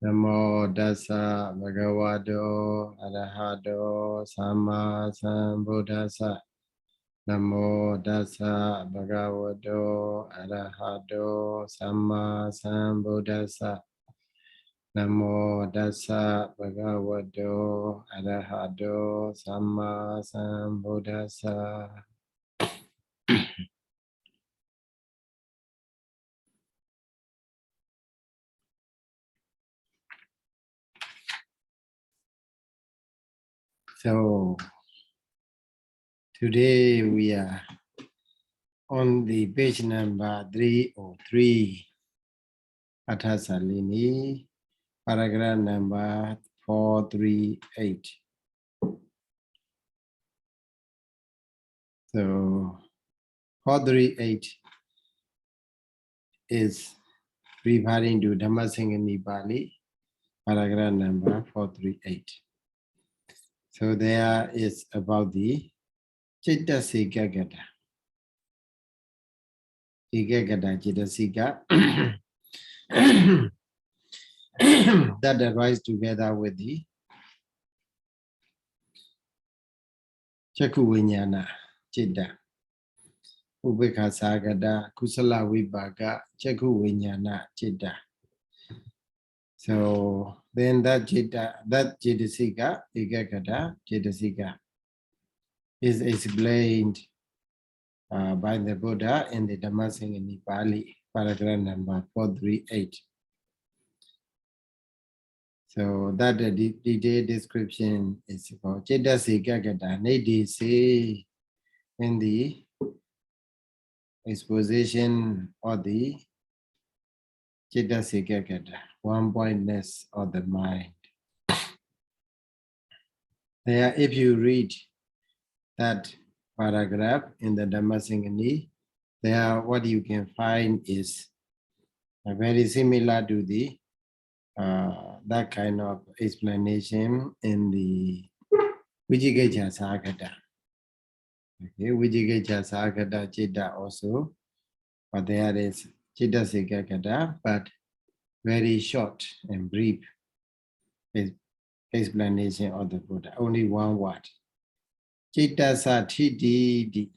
Namo Dasa Bhagavato Arahato Sama Sambuddhassa. Namo Dasa Bhagavato Arahato Sama Sambuddhassa. Namo Dasa Bhagavato Arahato Sama Sambuddhassa. So today we are on the page number 303, Athasalini, paragraph number 438. So 438 is referring to Dhammasaṅgaṇīpāḷi, paragraph number 438. So there is about the Cittasika Gata. Cittasika that arise together with the Cakkū-viññāṇa Citta. Ubekha Sagata, kusalavipāka, Cakkū-viññāṇa Citta. So then that Citta, that Cittasika, Ekagata, Cittasika, is explained by the Buddha in the Dhammasaṅgaṇīpāḷi, paragraph number 438. So that detailed description is about Cittasika Gata. Nidhi say in the exposition of the Cittasika Gata, one-pointedness of the mind. There, if you read that paragraph in the Dhammasaṅgaṇī, there what you can find is very similar to the that kind of explanation in the Vijigacchā Sagata. Okay, Vijigacchā Sagata Citta also, but there is Cittasika Gata, but very short and brief explanation of the Buddha, only one word. Cittasa Thiti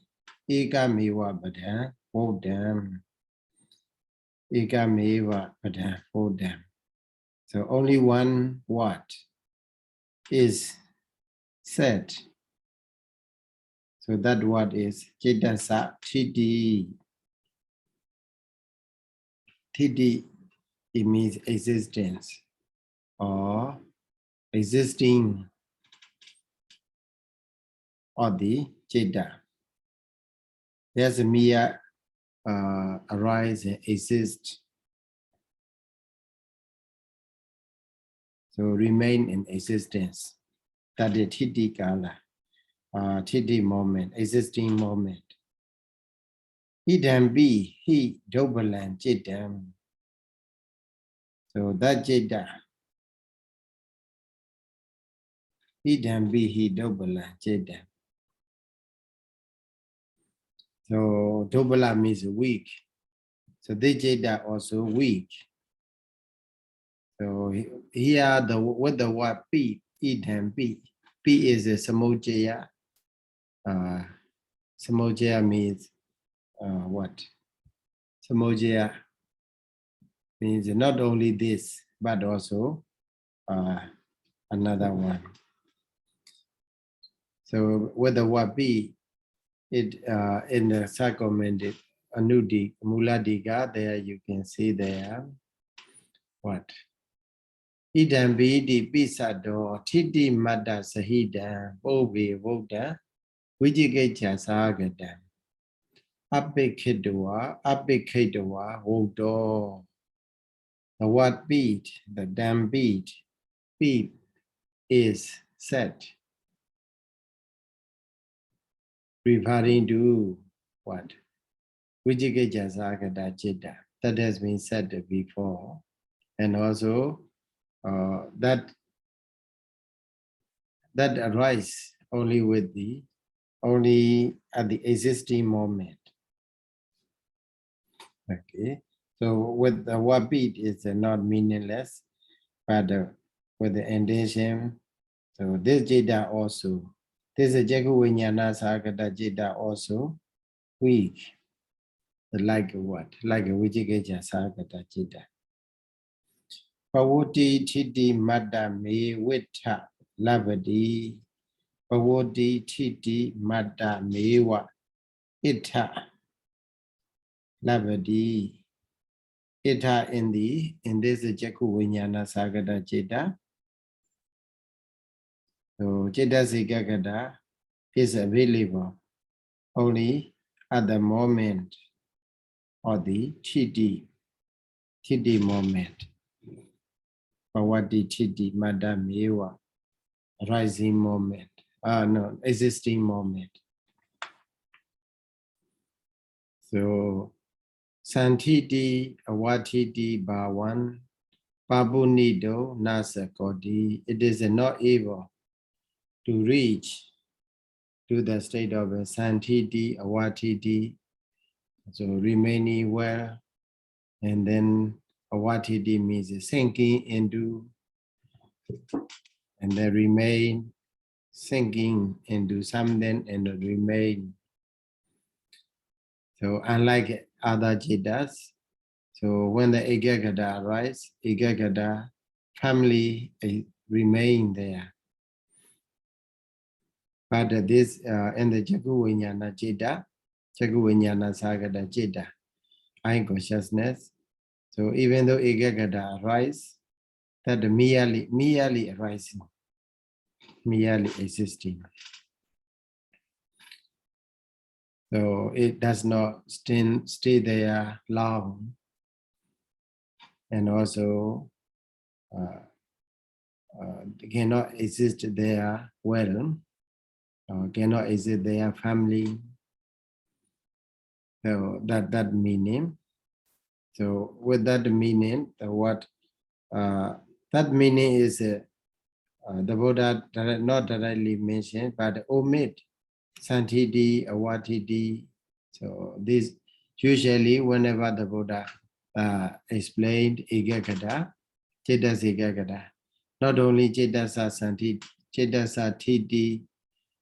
Ekamewa Padam Bodham. Ekamewa Padam Bodham. So only one word is said. So that word is Cittasa Thiti. Thiti, it means existence or existing of the Citta. There's a mere arise and exist. So remain in existence. That is Thiti Kala, Thiti moment, existing moment. Idam be he dobalan Cittam. So that Citta. Idam be he dobalan Cittam. So dobala means weak. So this Citta also weak. So here with the word pi, idam pi. Pi is a samojaya. Samojaya means what? Samojaya means not only this, but also another one. So with the word pi, it in the sacramented Anudi Muladika, there you can see there what? Idam bidi pisado Thiti matta sahidam Bobhi Vodha Vijigacchā Sagata Abhikkhitawa Vodho. The word beat, the damn beat is said, referring to what? Vijigacchā Sagata Citta. That has been said before. And also that arise only at the existing moment. Okay, so with the word beat is not meaningless. but with the intention. So this jita also, this is Jagu Vinyana Sagata jita also weak. Like what? Like a Vijikaja Sagata jita. Pavoti Titi Madame Wita Lavadi. Pavoti Titi Madame Ita Lavadi. Ita in this Jaku Vinyana Sagata jita. So jita Sigagada is available only at the moment or the TD moment. Pawadi TD Madam Ewa rising moment. No, existing moment. So Santiti Awatiti Bawan Babunido Nasa Kodi. It is not able to reach to the state of Santiti Awatiti. So remaining well, and then Awatiti means sinking into, and then remain sinking into something and remain. So unlike other jitas, so when the Egagada arises, Egagada family remain there. But this in the Jagu Vinyana jita, Jagu Vinyana Sagada jita, I consciousness. So even though Egagada arises, that merely arising, merely existing. So it does not stay there long, and also cannot exist there well, cannot exist there family. So that meaning. So with that meaning, that meaning is the Buddha not directly mentioned, but omit Santiti, Awatiti. So this usually whenever the Buddha explained Egagada, Cetasa Egagada, not only Cetasa Santiti, Cetasa Titi,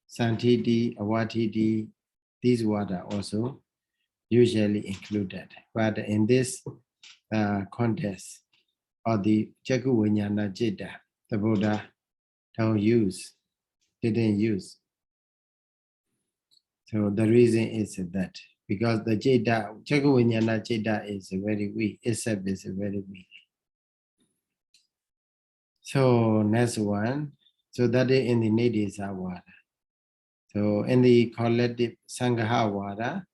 Santiti, Awatiti, these words are also usually included. But in this context of the Jagu Vinyana Jita, the Buddha didn't use. So the reason is that because the Jeta, Jagu Vinyana Jeta is very weak, itself is very weak. So next one, so that is in the Nidisa Vada. So in the collective Sangha Vada,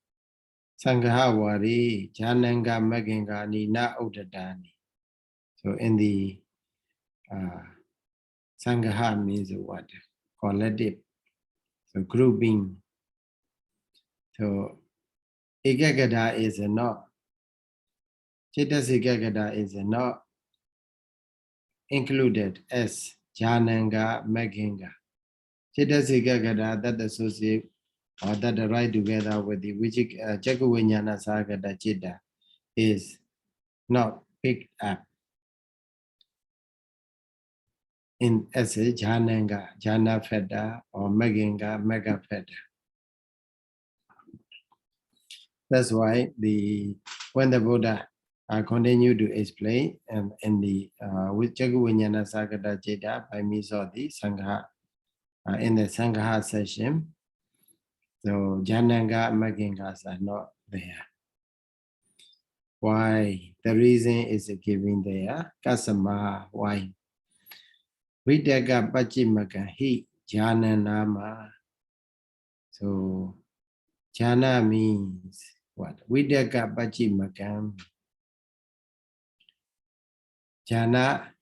Sangha Vari, Jananga Magingani Na Udadani. So in the Sangha means what? Collective. So grouping. So Egagada is not. Cetasa Egagada is not included as Jananga Maginga. Cetasa Egagada that associate or that ride together with the Jagu Vinyana Sagada Chitta is not picked up in as a Jananga, Jana Feda or Maginga, Mega Feda. That's why when the Buddha continue to explain in the with Jagu Vinyana Sagada Chitta by means of the Sangha in the Sangha session, so Jananga Magingas are not there. Why? The reason is given there. Kasama, why? Vidaga Pachimaka Hi Jana Nama. So Jana means what? Vidaga Pachimaka. Jana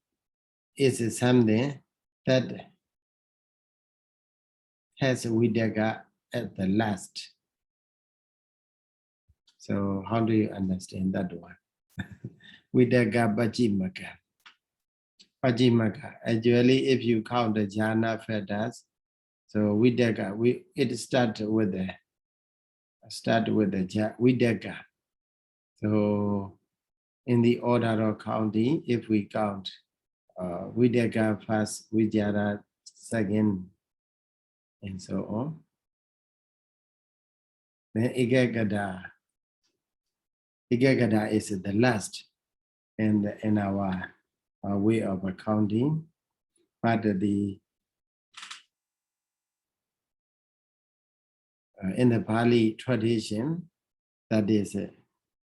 is something that has Vidaga at the last. So how do you understand that one? Vidaga Pachimaka. Pachimaka. Actually, if you count the jhana fetters, so Vidaga, it starts with the Vidaga. So in the order of counting, if we count Vidaka first, Vijara second, and so on. Then Igagada is the last in our way of accounting, but in the Pali tradition, that is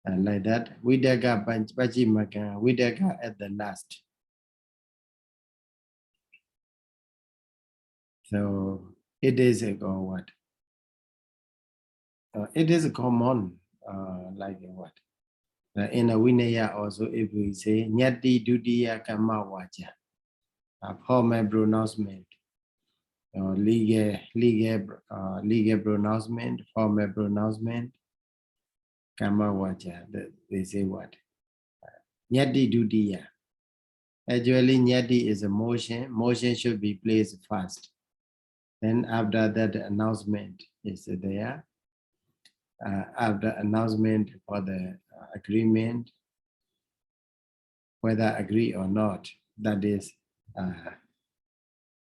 like that. Vidaka Pañcaviññāṇāni, Vidaka at the last. So it is a what? It is common, like what? In a Vinaya also, if we say Nyati Dutiya Kama Vacha, formal pronouncement, legal pronouncement, formal pronouncement, Kama Vacha, they say what? Nyati Dutiya. Actually, Nyati is a motion. Motion should be placed first. Then after that, announcement is there. After announcement for the agreement, whether agree or not, that is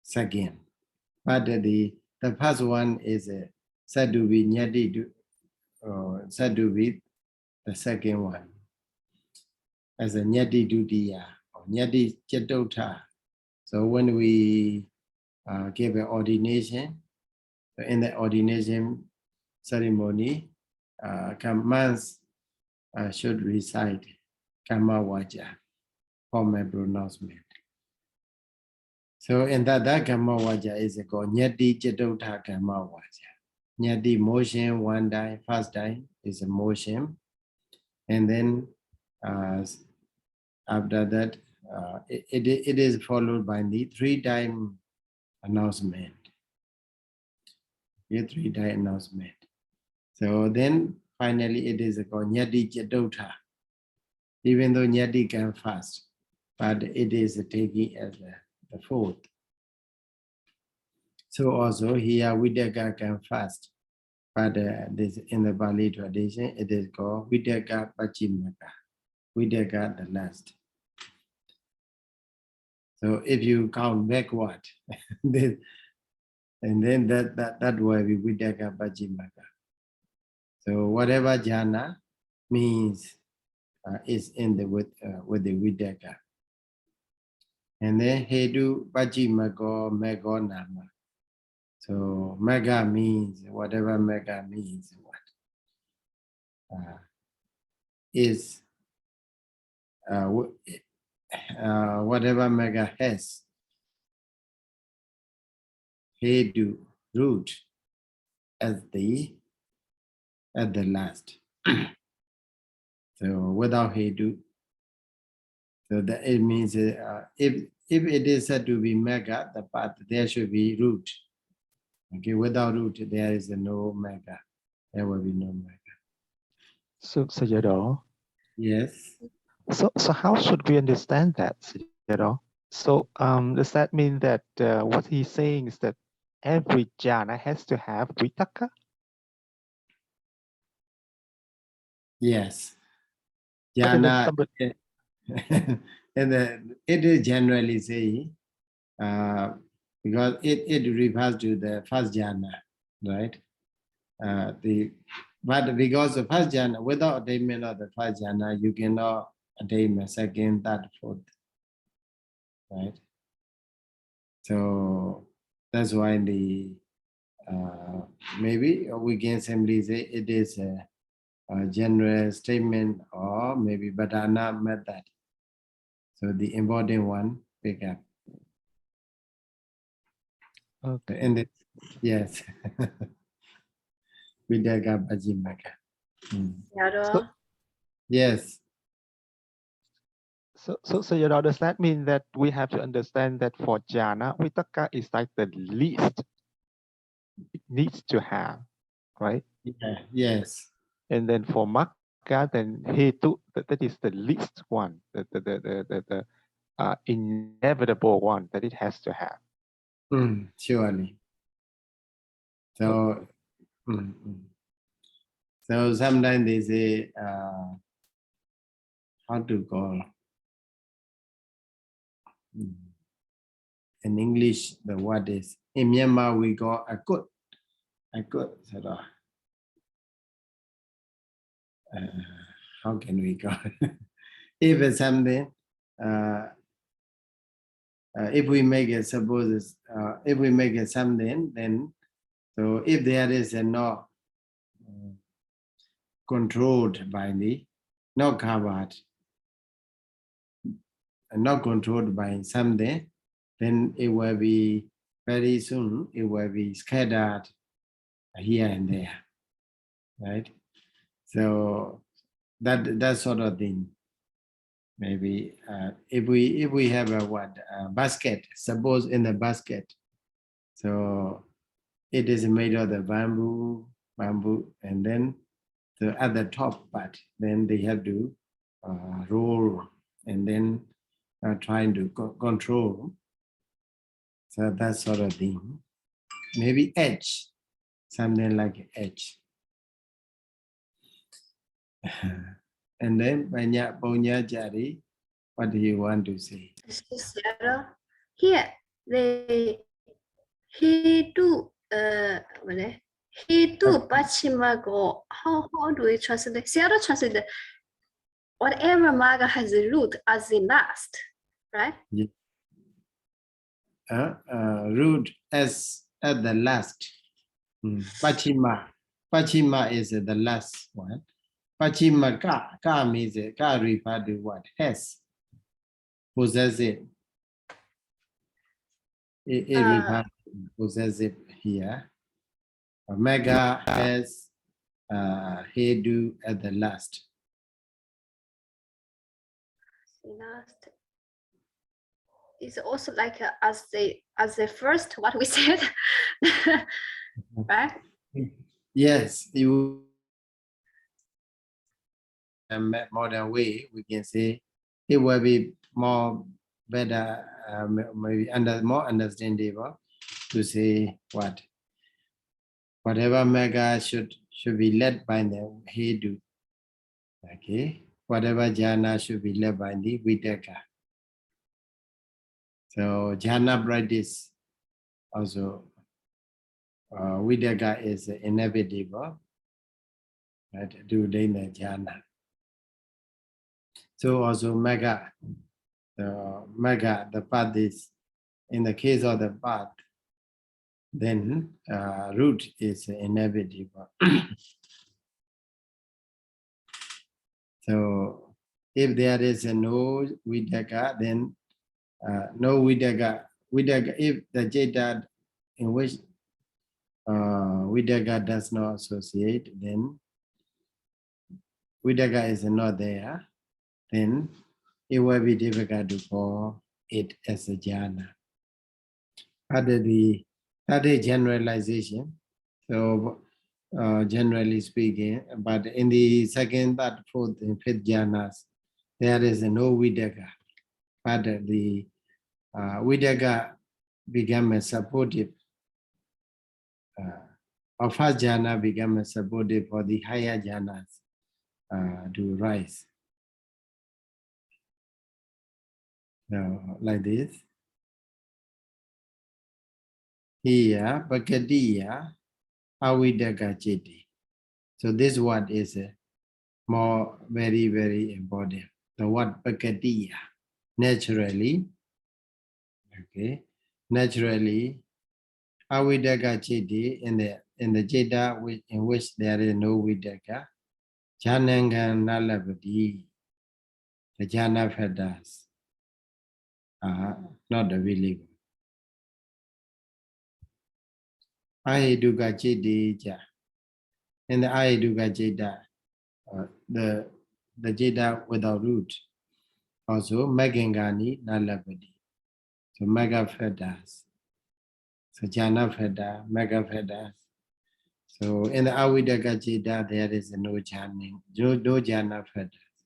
second. But the first one is said to be Nyati, said to be the second one as a Nyati Dutiya or Nyati Cittuppādakaṇḍaṃ. So when we give an ordination, in the ordination ceremony, commands should recite Kama Vacha, formal pronouncement. So in that Kama Vacha is called Nyati Cittuppādakaṇḍaṃ Kama Vacha. Nyati motion one time, first time is a motion, and then after that it is followed by the 3-time announcement. A 3-time announcement. So then finally it is called Nyati Cittuppādakaṇḍaṃ. Even though Nyati can fast, but it is taking as the fourth. So also here Vidaka can fast, but this in the Pali tradition it is called Vidaka Pachimaka. Vidaka the last. So if you count backward, and then that will be Vidaka Pachimaka. So whatever jhana means is in the with the Vidaka. And then Hedu Pachimako Mego Nama. So mega means whatever mega means what is whatever mega has Hedu root at the last. So without Hedu, so that it means if it is said to be mega, the path there should be root. Okay, without root there is no mega. There will be no mega. So Sayadaw. Yes. So how should we understand that, Sayadaw? So does that mean that what he's saying is that every jhana has to have Viṭaka? Yes. Jhana, and it is generally saying, because it refers to the first jhana, right? But because the first jhana, without attainment of the first jhana, you cannot attain the second, third, fourth, right? So that's why the maybe we can simply say it is a general statement, or maybe Badana method. So the important one, pick up. Okay. And yes. Vidaka Pachimaka. Yes. So Sayadaw, does that mean that we have to understand that for jhana, Viṭaka is like the least it needs to have, right? Yeah. Yes. And then for Magga, then Hetu, that is the least one, the inevitable one that it has to have. Surely. So, so sometimes they say, how to call in English, the word is, in Myanmar, we call a good. So, how can we call it? If it's something, if we make it, suppose, if we make it something, then, so if there is a not controlled by the, not covered, not controlled by something, then it will be very soon, it will be scattered here and there, right? So that sort of thing. Maybe if we have a basket, suppose in the basket, so it is made of the bamboo, and then at the top part, then they have to roll and then trying to control. So that sort of thing. Maybe edge, something like edge. And then Panya Jari, what do you want to say? Here he do Pachima go. How do we translate? Sayadaw translate whatever maga has a root as the last, right? Yeah. Root as at the last. Pachima is the last one. Pachima ka means ka refer to what? Has. Possess it. It refers to possessive here. Mega has he do at the last. Last. It's also like as the first what we said, right? Yes, you. A modern way, we can say it will be more better, maybe more understandable to say whatever mega should be led by the hedu. Okay, whatever jhana should be led by the Vitakka. So jhana practice also Vitakka is inevitable, right? To learn the jhana. So also mega, the path is, in the case of the path, then root is inevitable. So if there is a no Vitakka, then no Vitakka, if the Jeta in which Vitakka does not associate, then Vitakka is not there, then it will be difficult to call it as a jhana. That is generalization. So generally speaking, but in the second, third, fourth, and fifth jhanas, there is no Vitakka. But the Vitakka become a supportive, or first jhana become a supportive for the higher jhanas to rise. So, like this. Here, Bhagadiya, Avidaka Chiti. So this word is more very, very important. The word Bhagadiya, naturally, okay, naturally, Avidaka Chiti in the Jeta in which there is no Vidaka, Candamuka, the jhana fetters are not available. Aheduka Chiti, in the Aheduka Jeta, the Jeta without root, also Magangaṇī Nalabadi. So mega fetters. So jhana fetter, mega fetters. So in the Avidaka Jeta, there is no jhana fetters.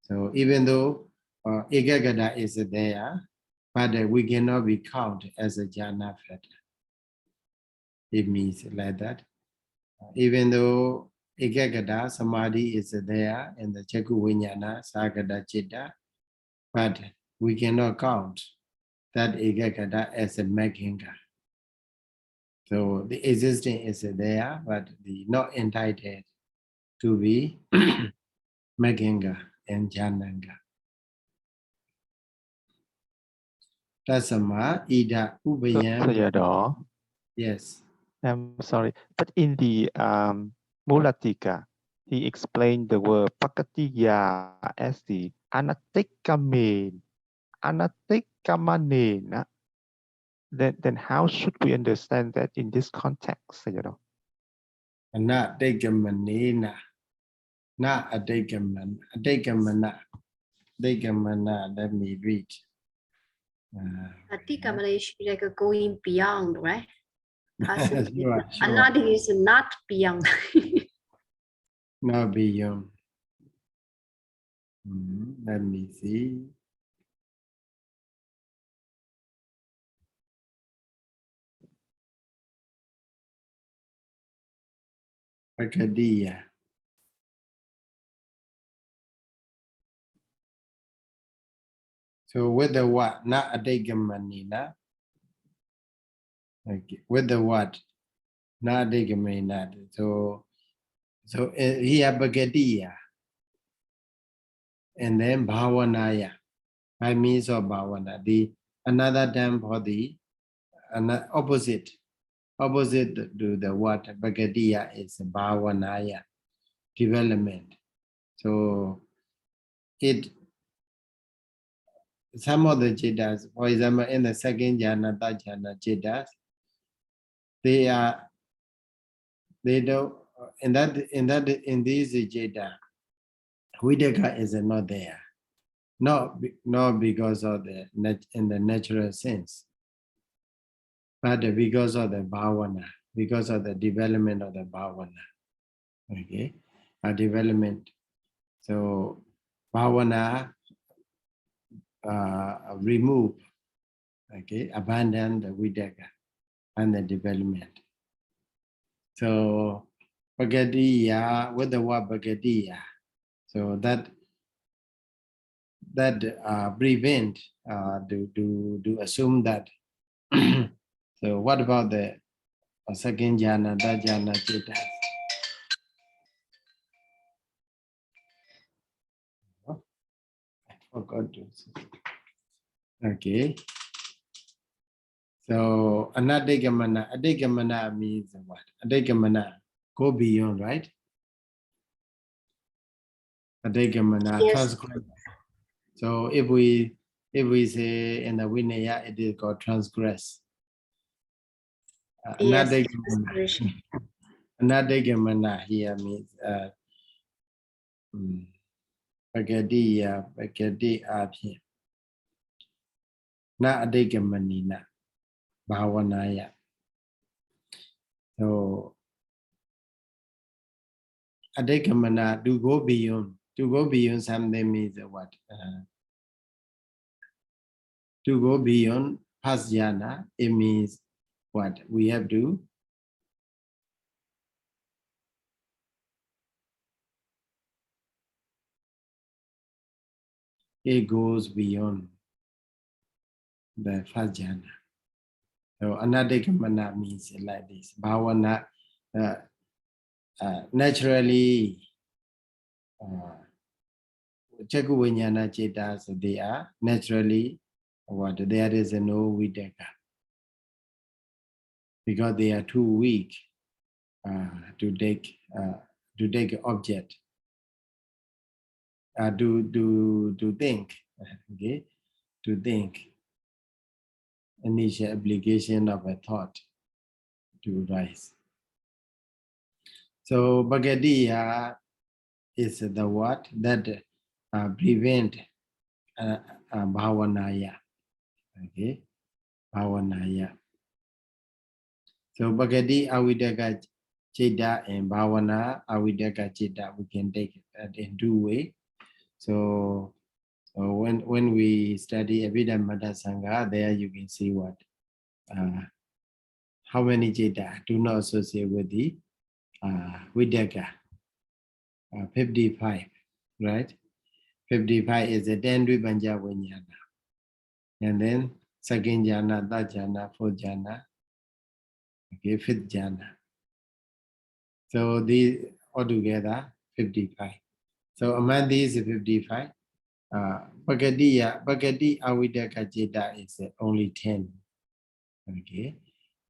So even though Ekagata is there, but we cannot be counted as a jhana fetter. It means like that. Even though Ekagata Samadhi is there in the Chakku Viññāṇa Sagata Chitta, but we cannot count that ekakata as a makinga. So the existing is there, but the not entitled to be makinga and jananga. Tasama ida ubayam. Sayadaw, Yes. I'm sorry, but in the Mulatika, he explained the word pakatiya as the anatikkamanena. Then how should we understand that in this context, Sayadaw? Anatikkamanena. Na adikaman. Adikamana. Adikamana. Let me read. Atikamana is like going beyond, right? Sure. Anadi is not beyond. Not beyond. Let me see. Pakadiya. So with the what? Not adigamanina. Okay. With the what? Not adigamanina. So here Bhagadiya. And then Bhavanaya. By means of Bhavana. The another term for the opposite. Opposite to the what? Bhagadiya is Bhavanaya. Development. So some of the Jiddas, for example, in the second jhana, third jhana Jiddas, they don't, in these Jidda, Vidaka is not there. Not because of in the natural sense, but because of the bhavana, because of the development of the bhavana. Okay, a development. So bhavana remove, okay, abandon the vidaka and the development. So Bhagadiya, with the word Bhagadiya, so that prevent to assume that. So what about the second jhana, third jhana, Chitta? Oh, I forgot to say. Okay. So anadigamana, adigamana means what? Adigamana, go beyond, right? Adigamana, Yes. transgress. So if we say in the Vinaya, it is called transgress. Yes. Anadigamana here means Pagadiya, Pagadi Abhi. Na adigamanina, Bhavanaya. So adigamana, to go beyond. To go beyond something means what? To go beyond past jhana, it means what? We have to it goes beyond the first jhana. So anadigamana means like this. Bhavana naturally Chakuvinyana Chetas, they are naturally what? There is no vidaka. Because they are too weak to take object, to think, okay, to think. Initial application of a thought to rise. So Bhagadiya is the what that prevent bhavanaya. Okay, bhavanaya. So Bhagadi Avidaka Chitta and Bhavana Avidaka Chitta, we can take it in two ways. So when we study Abhidhamma Piṭaka, there you can see what how many Chitta do not associate with the Vidaka. 55, right? 55 is the Dendri Banja Vinyana. And then second jhana, third jhana, fourth jhana, okay, fifth jhana. So these altogether 55. So among these 55, Bhagati Avidaka Citta is only 10. Okay.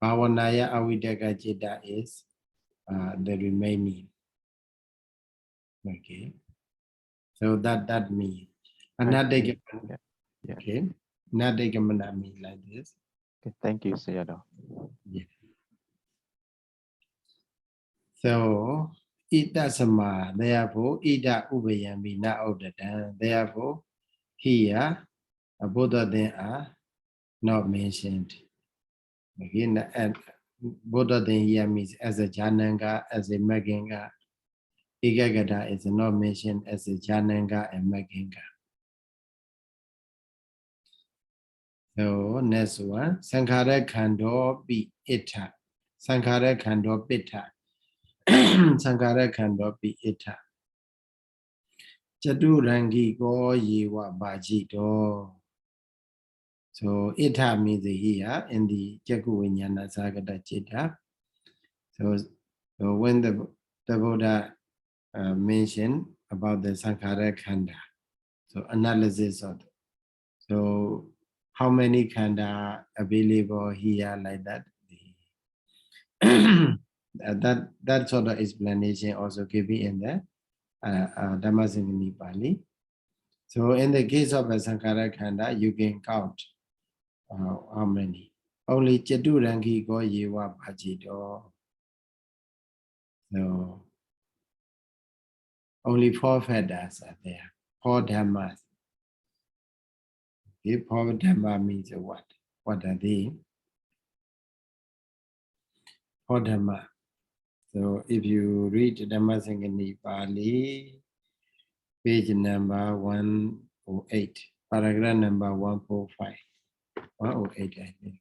Bhavanaya Avidaka Citta is the remaining. Okay. So that means another. Okay. Nadagamana means like this. Okay, thank you, Sayadaw. Yeah. So ita sama, therefore ita ubayami na odatan. Therefore here both of them are not mentioned. Again, and both of them here means as a Jananga, as a Maginga. Igagada is not mentioned as a Jananga and Maginga. So next one, Sankhara Khando Pi Ita. Sankhara Khando Pita. Sankhara Khando Pi Ita. Chaturangi Go Yewa Bajito. So Ita means here in the Jaguinyana Sagata Chitta. So when the Buddha mentioned about the Sankhara Khanda, so analysis of it. So how many khanda available here like that? That sort of explanation also given in the Dhammasaṅgaṇīpāḷi. So in the case of a Sankhara khanda, you can count how many. Only Chaturangi Go Yewa Bhajito. So only 4 feathers are there. 4 dhammas. Okay, 4 dhamma means what? What are they? 4 dhamma. So if you read Dhammasaṅgaṇīpāḷi, page number 108, paragraph number 145. 108, I think.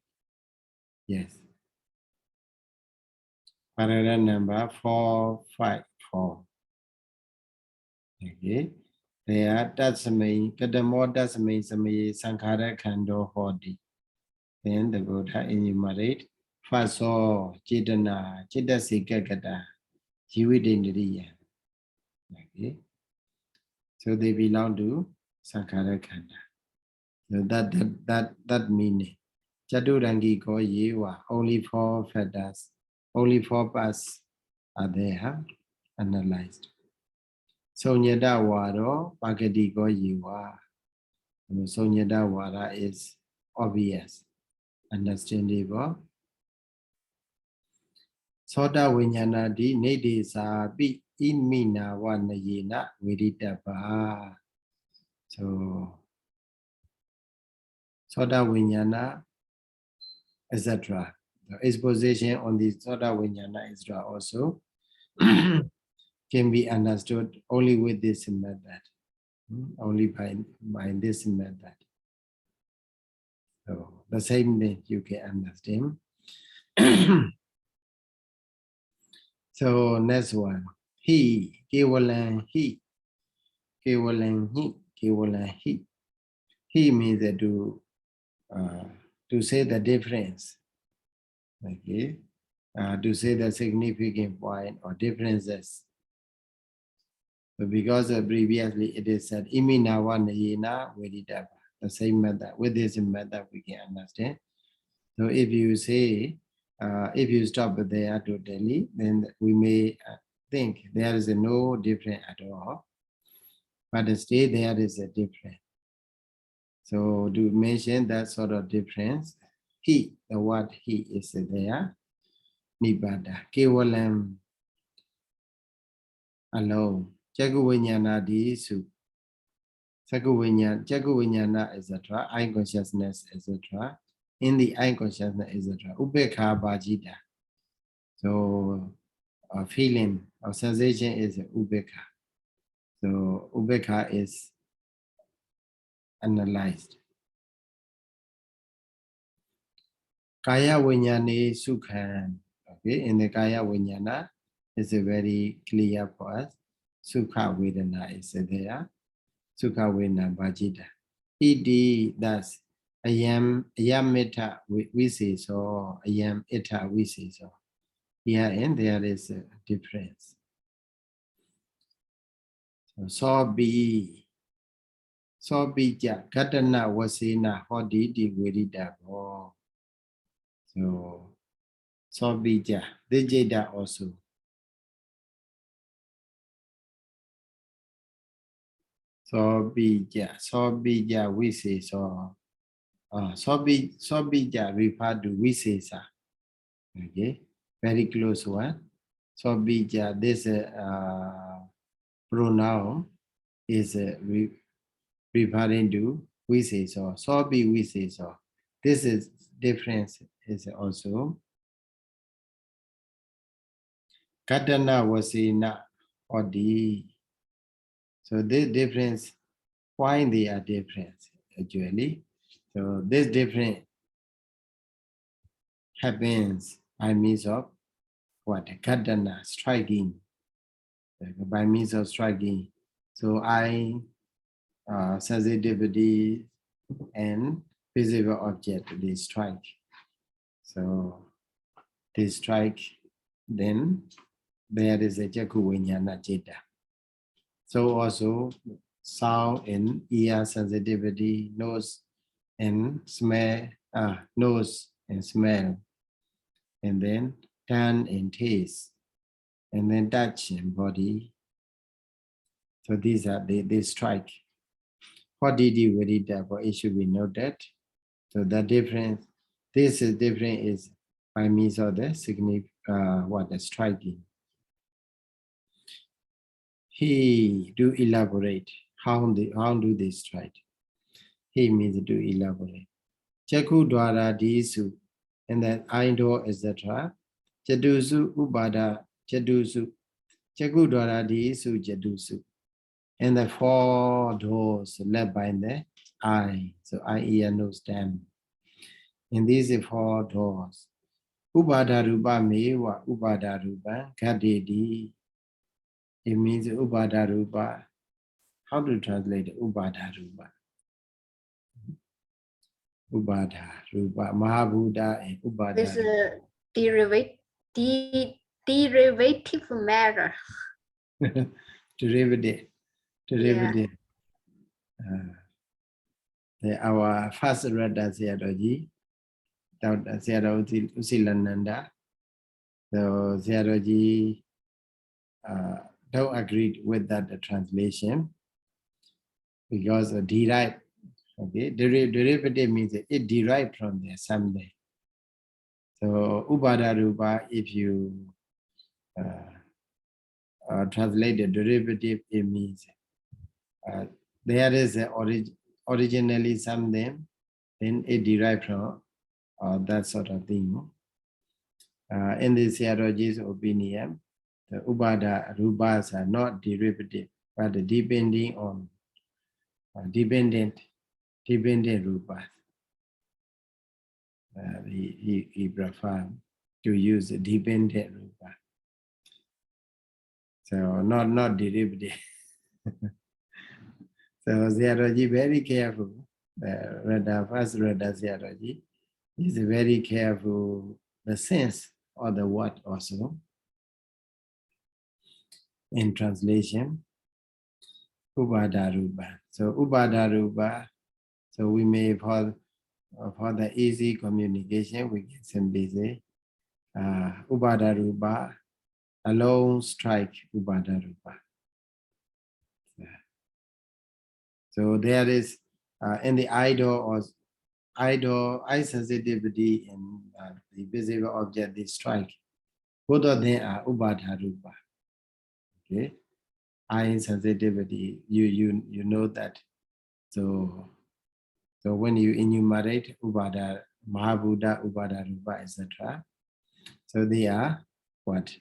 Yes. Paragraph number 454. Okay. There, that's me. Kadamo, that's me. Sankhara Khando Hodi. Then the Buddha enumerate. Faso, Chitana, Chittasikakata, Jividindriya. Okay. So they belong to Sankhara Khanda. So that meaning. Chaturangi Go Yewa, only 4 feathers, only 4 parts are there, analyzed. Sonyada Waro, Bhagati Go Yewa. Sonyada Wara is obvious, understandable. Soda Vinyana di Nede Sabi Inmina Wanayena Viritapa. So Soda Vinyana, etc. The exposition on the Soda Vinyana etc. also can be understood only with this method. Only by this method. So the same thing you can understand. So next one. He, Kevalan he. Kevalan he. Kevalan he. He means to say the difference. Okay. To say the significant point or differences. So because previously it is said Iminawa Nayena Veditava. The same method. With this method we can understand. So if you say, if you stop there totally, then we may think there is no difference at all. But still there is a difference. So to mention that sort of difference, he, the word he is there. Nibbada, Kevalam alone. Jaguvinyana disu. Jaguvinyana, etc. Eye consciousness, etc. In the eye consciousness, etc. Ubekha Bhajita. So a feeling or sensation is ubekha. So ubekha is analyzed. Kaya vinyane sukhan. Okay, in the kaya vinyana is very clear for us. Sukha vedana is there. Sukha vedana bhajita. Iti, thus, ayam metta we say so, ayam etta we say so. Here and there is a difference. So be ja katana wasena hodi di virida bo. So be ja dijeda also. So be ja we say so. So be ja refer to we say sa. Okay, very close one. So be ja this pronoun is referring to we say so. So be we say so. This is difference is also katana wasena hodi. So this difference, why they are different actually. So this difference happens by means of what? Katana, striking. By means of striking. So sensitivity and visible object, they strike. So they strike, then there is a jaku viññāṇa citta. So also sound and ear sensitivity, nose and smell, nose and smell, and then tongue and taste, and then touch and body. So these are they strike. What did you read that? But it should be noted. So the difference, this is different is by means of the significant the striking. He do elaborate. How do they strike? He means to elaborate. Chaku dwara disu, and then aindo, etc. Jadusu ubada jadusu. Chaku dwara disu jadusu. And the 4 doors led by the eye. So eye, ear, nose, tongue. And these are 4 doors. Ubada rupa mewa ubada rupa kadedi. It means ubada rupa. How to translate ubada rupa? Ubada rupa, Mahabuddha and ubada. This is derivative matter. Derivative. Yeah. Our first Radha Sayadaw Dr U Candamukha. So Sayadaw don't agree with that translation because derived. Okay, derivative means it derived from there someday. So ubada rupa, if you translate the derivative, it means there is a originally something, then it derived from that sort of thing. In the Sayadaw's opinion, the ubada rupas are not derivative, but depending on dependent rupas. He prefer to use a dependent rupa. So not derivative. So Sayadaw very careful. First Radha Sayadaw is very careful the sense or the word also in translation. Ubada rupa. So ubada rupa. So we may for the easy communication we can simply say ubada rupa alone strike ubada rupa. So there is in the eye sensitivity and the visible object they strike. Both of them are ubada rupa. Okay, eye sensitivity. You know that. So when you enumerate ubada, Mahabuddha, ubada rupa, etc. So they are what?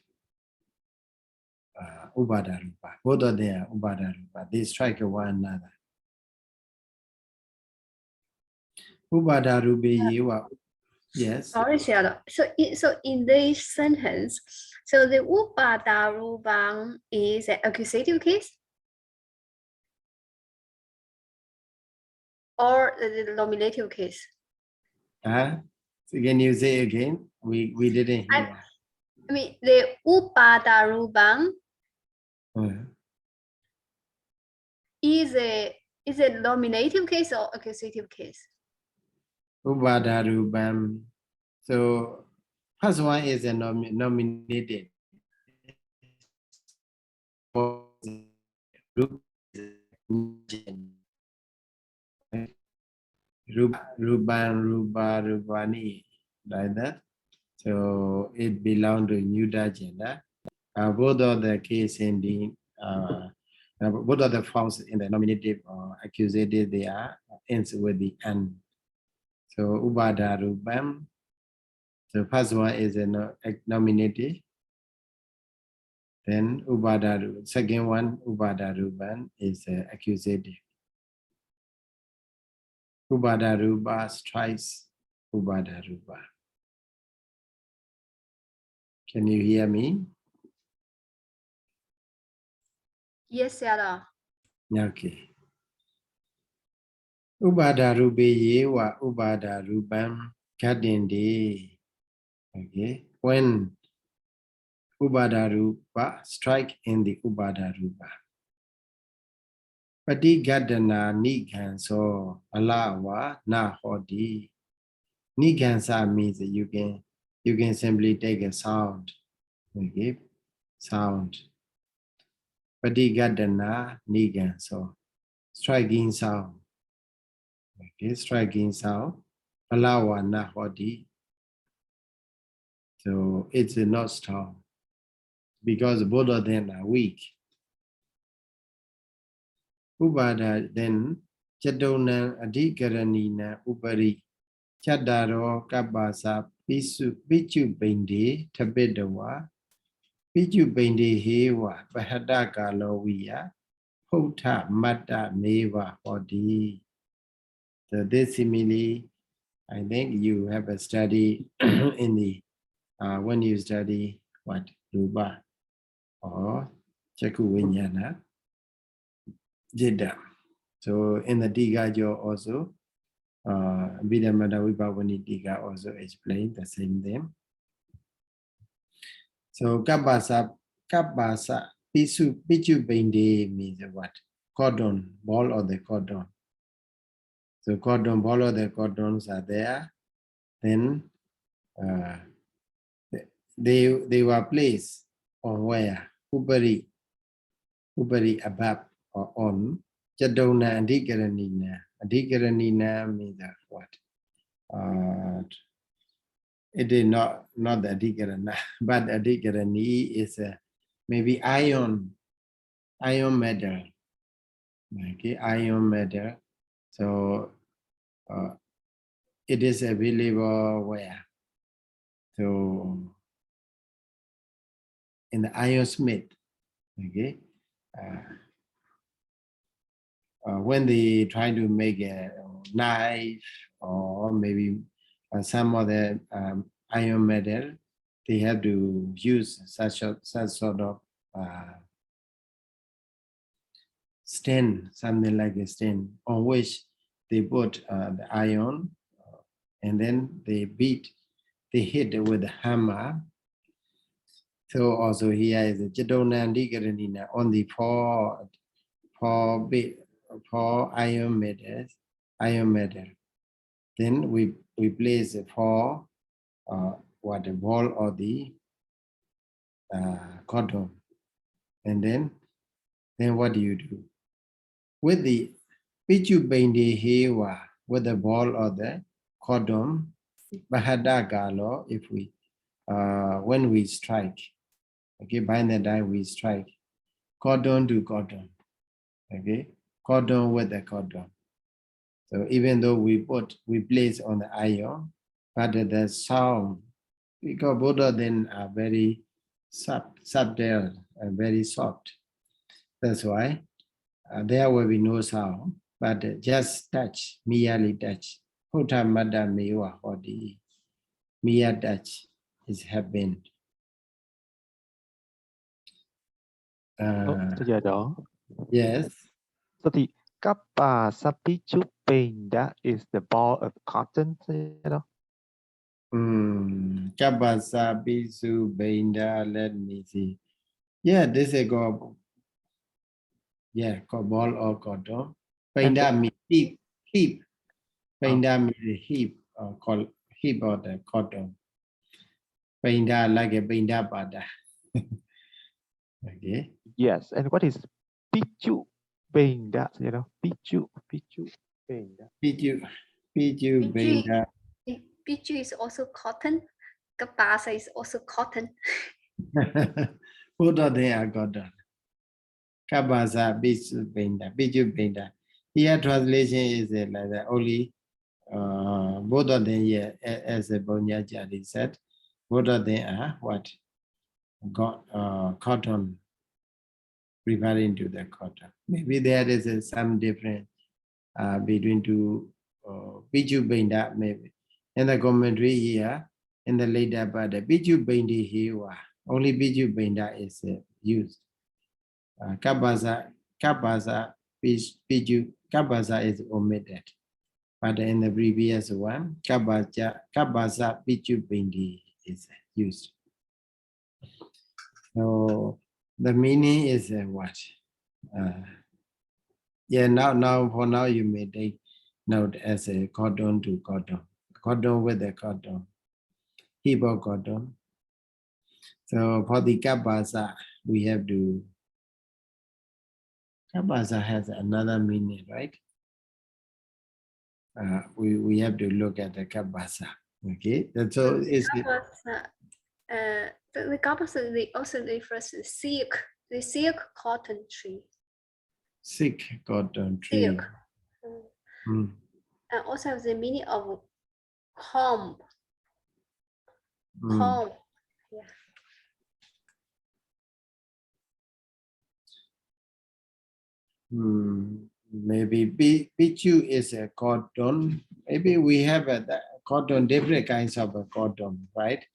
Ubada rupa. Both of them are ubada rupa. They strike one another. Ubada rupa yewa. Yes. Sorry, Sayadaw. So in this sentence, so the upada rupang is an accusative case or the nominative case? So can you say again? We didn't hear. I mean, the upadarubang is a nominative case or accusative case? Upadarubam. So first one is a nominated. Rubani, like that. So it belongs to neuter gender. Both of the case in the both of the forms in the nominative or accusative, they are ends with the an. So upadarubam. The first one is a nominative. Then ubadaru. Second one ubadaruban is accusative. Ubadaruba strikes ubadaruba. Can you hear me? Yes, Sayadaw. Okay. Ubadarubi yewa ubadarubam kadindi. Okay. When ubadaruba strike in the ubadaruba. Patigadana niganso alawa na hodi. Nigansa means that you can simply take a sound. Okay, sound. Patigadana niganso, striking sound. Okay, striking sound. Alawa na hodi. So it's not strong because both of them are weak. Ubada then Chadona Adhikaranina Upari Chadaro Kabasa Pichu Bindi Tabedawa Pichu Bindi Hewa Bahadaka Lowiya Hota Mata Meva Hodi. So this simile, I think you have a study in the when you study what Ruba or Chaku Vinyana. Jidda. So in the Digajo also, Abhidhamma Piṭaka also explained the same thing. So Pichu Bindi means what? Cordon, ball of the cordon. So cordon, ball of the cordons are there. Then they were placed on where? Upari above or on. Chadona Adhikaranina. Adhikaranina means what? It is not the Adhikarana, but Adhikarani is maybe ion matter. Okay, ion matter. So it is available where? So in the iron smith. Okay. When they try to make a knife or maybe some other iron metal, they have to use such sort of stand, something like a stand, on which they put the iron and then they hit with a hammer. So also here is a Jadona Dikaranina on the four iron metal. Then we place the four the ball or the cordon, and then what do you do with the Pichu Bindi Hewa with the ball or the cordon? Bahadagalo, if we when we strike, okay, bind the die, we strike cordon to cordon, okay, cordon with the cordon. So even though we place on the iron, but the sound, because both of them are very subtle and very soft. That's why there will be no sound, but just touch, merely touch. Hota mada mewa hodi. Mere touch is happened. Sayadaw. Yes. So the kappa sapichu pain, that is the ball of cotton, Sayadaw. Kabasa Bisu Beinda, let me see. Yeah, this is called, yeah, called ball or cotton. Beinda means heap. Beinda means heap, or called heap or the cotton. Beinda like a beinda pada. Okay. Yes, and what is pichu benda? Pichu benda. Piju beinda. Pichu is also cotton. Kapasa is also cotton. Both of them are cotton. Kabasa Bisu Beinda, Piju beinda. Here translation is like that only. Both of them, yeah, as a Bonyajari said, both of them are what? Cotton, referring to the cotton. Maybe there is some difference between two Piju Beinda, maybe. In the commentary here, in the later part, the Piju Beindi here, only Piju Beinda is used. Kabasa, Piju, Kabasa is omitted. But in the previous one, Kabasa Pichu Bindi is used. So the meaning is what? Yeah, now for now you may take note as a cotton to cotton. Cotton with a cotton. Heap of cotton. So for the Kabasa, we have to, Kabasa has another meaning, right? We have to look at the Kabasa. Okay, that's so it's the Kabasa, they also refers to the silk cotton tree. Silk cotton tree. Silk. And also have the meaning of comb. Comb. Yeah. Maybe Pichu is a cotton. Maybe we have a cotton, different kinds of a cotton, right?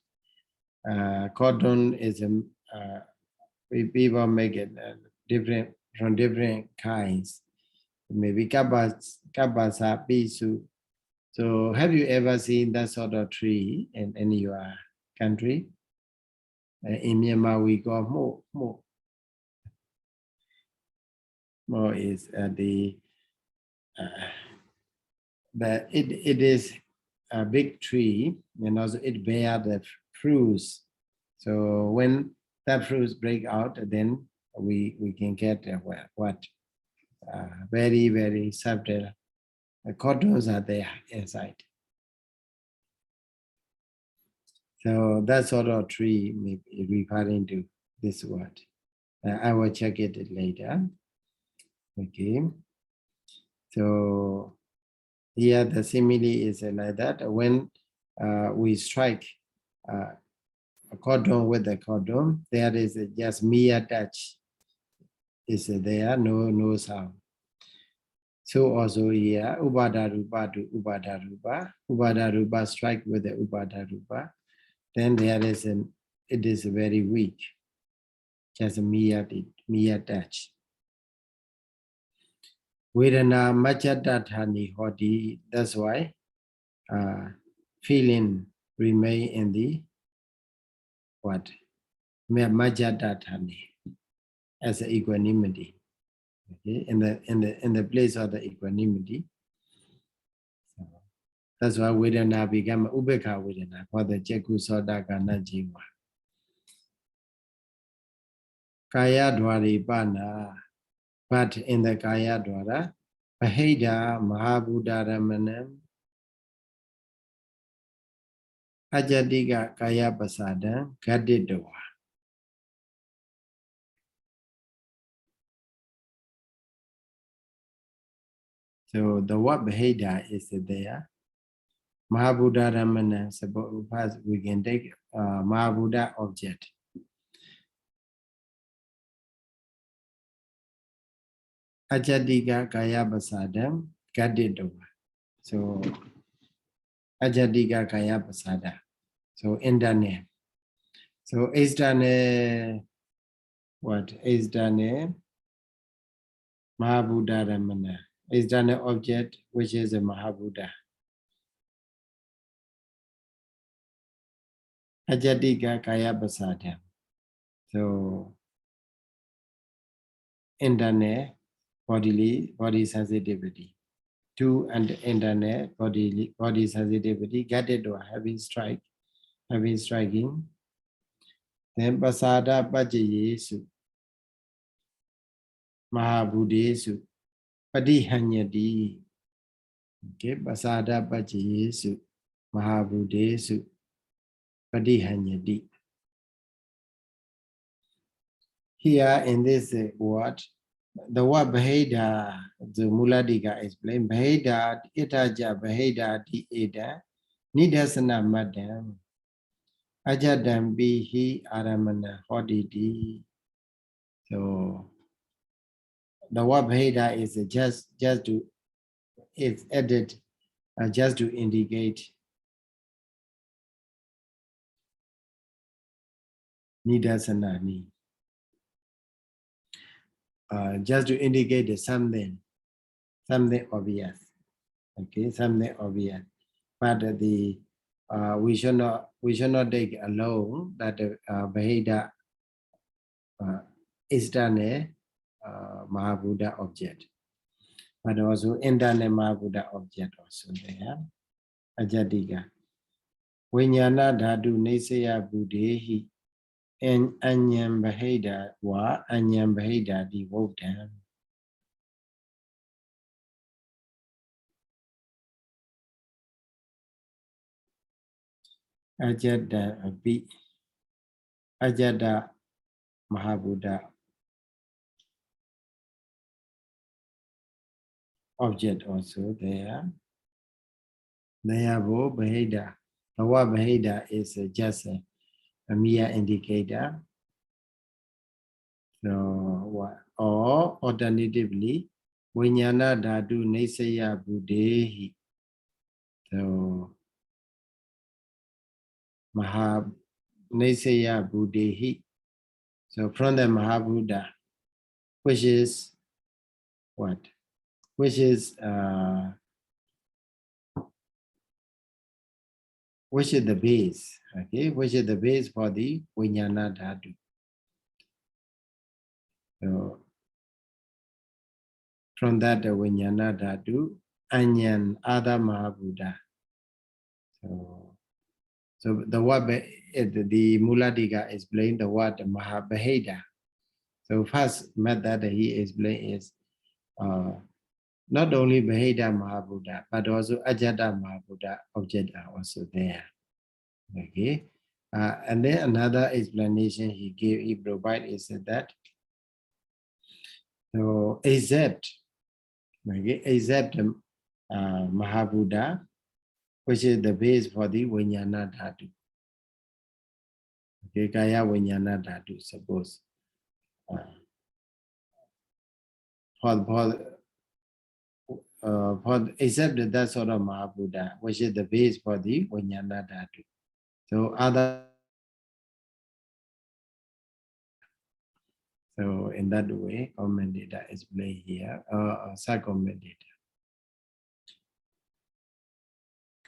Cotton is people make it different from different kinds. Maybe Kabasa Pichu. So have you ever seen that sort of tree in your country? In Myanmar, we call more is it is a big tree, and also it bears the fruits. So when that fruits break out, then we can get what very, very subtle cottons are there inside. So that sort of tree may be referring to this word. I will check it later. Okay. So here the simile is like that. When we strike a cotton with a cotton, there is just mere touch. Is there, no sound. So also here, Ubadarupa to Ubadarupa. Ubadarupa strike with the Ubadarupa. Then there is it is very weak. Just a mere touch. Vedana Machatatani Hodi, that's why feeling remain in the what? Machatatani as an equanimity. Okay, in the place of the equanimity. So that's why Vedana become Ubekha Vedana for the Cheku Sodakana Jiva. Kaya Dwaripana. But in the Kaya Dwara, Maheda Mahabuddha Ramanam Ajadiga Kaya Pasada Kadidowa. So the word Maheda is there. Mahabuddha Ramana, suppose we can take Mahabuddha object. Ajadiga Kaya Pasada Kadidowa. So Ajadiga Kaya Pasada. So Indane. So Isdane, what? Isdane Mahabuddha Ramana. Isdane object which is a Mahabuddha. Ajatika kaya pasada. So internal body sensitivity. 2 and internal body sensitivity, guided or heavy striking. Then pasada pajayesu, mahabudesu, padihanyadi. Okay, pasada pajayesu, mahabudesu, padihanyadi. Here in this word, the word Baheda, the Muladika explained, Baheda, Itaja, Baheda, Di Eda, Nidasana Madam, Ajadam Bihi Aramana Hodidi. So the word Baheda is just to, it's added just to indicate Nidasanani. Just to indicate something obvious. Okay, something obvious. But the we should not take alone that the Baheda is done a Mahabuddha object, but also indane Mahabuddha object also there. Ajadiga. Vinyana dhatu nisaya buddhehi and anyam Baheda wa anyam Baheda divodam. Ajada Mahabuddha object also there. Nayabo Baheda. The word Baheda is just a mere indicator. So, or alternatively, Vinyana dhatu nisaya buddhehi. So, Nisaya buddhehi. So from the Mahabuddha, which is what? Which is the base, okay? Which is the base for the Vijnana Dhatu. So from that Vijnana Dhatu, Anyan Ada Mahabuddha. So the word, the Muladika explained the word Mahabaheda. So first method he explained is not only Baheda Mahabuddha, but also Ajada Mahabuddha object are also there. Okay. And then another explanation he provided is that so except Mahabuddha, which is the base for the Vijnana Dhatu. Okay, Kaya Vijnana Dhatu, suppose. Except that sort of Mahabuddha, which is the base for the Vijnana Dhatu. So other. So in that way, commentator explain here, sub-commentator.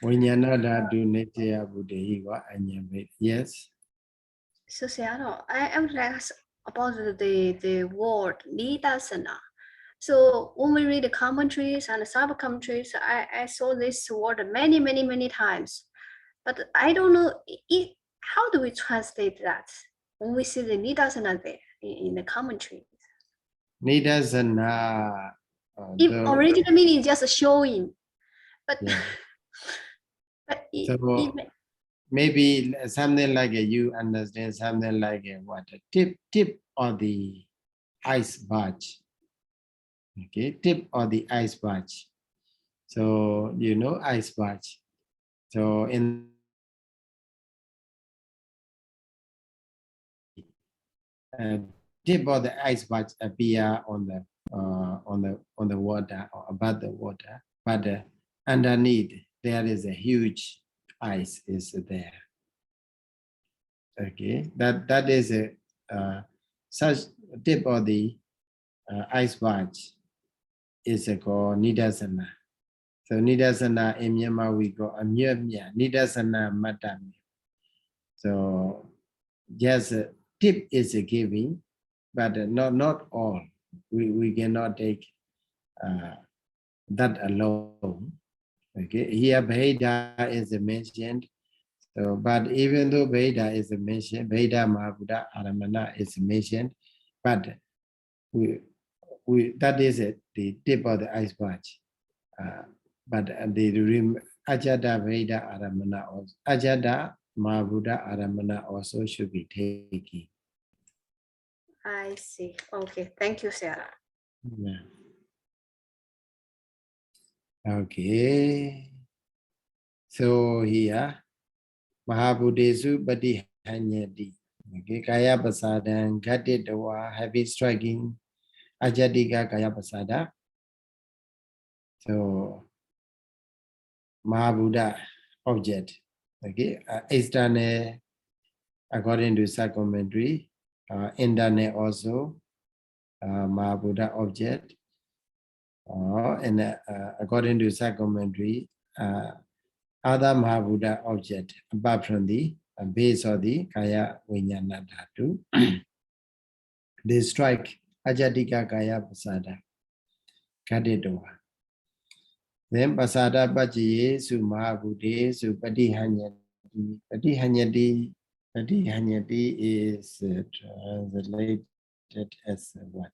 Vijnana dhatu nitya buddhiva anyam. Yes. So Sayadaw, I would like to ask about the word nidasana. So when we read the commentaries and the sub-commentaries, I saw this word many times, but I don't know how do we translate that when we see the nidasana there in the commentaries. Nidasana. Original meaning is just showing, but, yeah. but maybe something like you understand something like what a tip or the ice badge. Okay, tip or the ice badge. So you know ice badge. So in tip of the ice badge appear on the water or above the water, but underneath there is a huge ice is there. Okay, that is a such tip of the ice badge is called nidasana. So nidasana in Myanmar we go amyamya nidasana matami. So just a tip is a giving, but not all. We cannot take that alone. Okay, here Veda is mentioned. So, but even though Veda is mentioned, Veda Mahabuddha Aramana is mentioned, but we that is it, the tip of the iceberg. But the Ajada Veda Aramana also, Ajada Mahabuddha Aramana also should be taken. I see. Okay, thank you, Sarah. Yeah. Okay. So here, Mahabuddhesu Padihanyati. Okay, Kaya Pasadan, Gatitawa, heavy striking, Ajadika Kaya Pasada. So Mahabuddha object. Okay, external according to psychometry, internal also Mahabuddha object. And according to psychometry, other Mahabuddha object apart from the base of the Kaya Vijnana Dhatu, they strike Ajadika Kaya Pasada, Kadetoha. Then Pasada Bajiye Su Mahabuddhe Su Padihanyati. Padihanyati is translated as what?